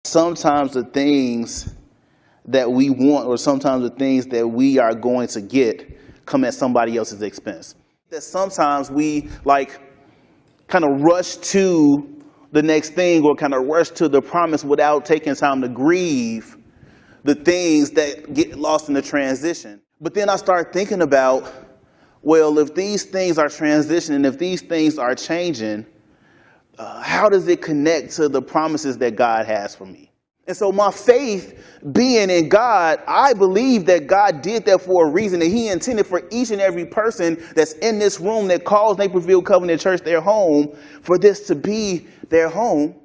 Sometimes the things that we want, or sometimes the things that we are going to get, come at somebody else's expense. That sometimes we kind of rush to the next thing, or kind of rush to the promise without taking time to grieve the things that get lost in the transition. But then I start thinking about, well, if these things are transitioning, if these things are changing, how does it connect to the promises that God has for me? And so my faith being in God, I believe that God did that for a reason, that he intended for each and every person that's in this room that calls Naperville Covenant Church their home, for this to be their home.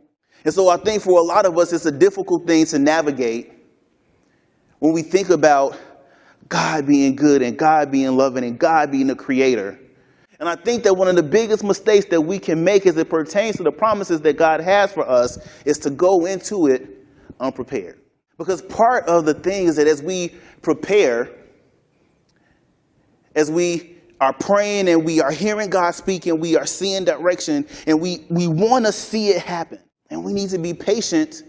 And so I think for a lot of us, it's a difficult thing to navigate when we think about God being good and God being loving and God being the creator. And I think that one of the biggest mistakes that we can make as it pertains to the promises that God has for us is to go into it unprepared. Because part of the thing is that as we prepare, as we are praying and we are hearing God speak and we are seeing direction and we want to see it happen. And we need to be patient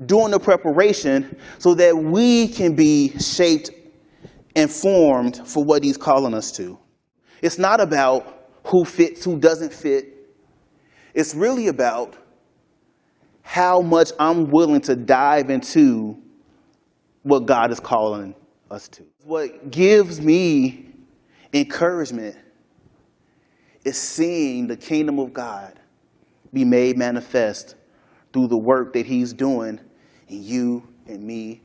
during the preparation so that we can be shaped and formed for what he's calling us to. It's not about who fits, who doesn't fit. It's really about how much I'm willing to dive into what God is calling us to. What gives me encouragement is seeing the kingdom of God be made manifest through the work that he's doing in you and me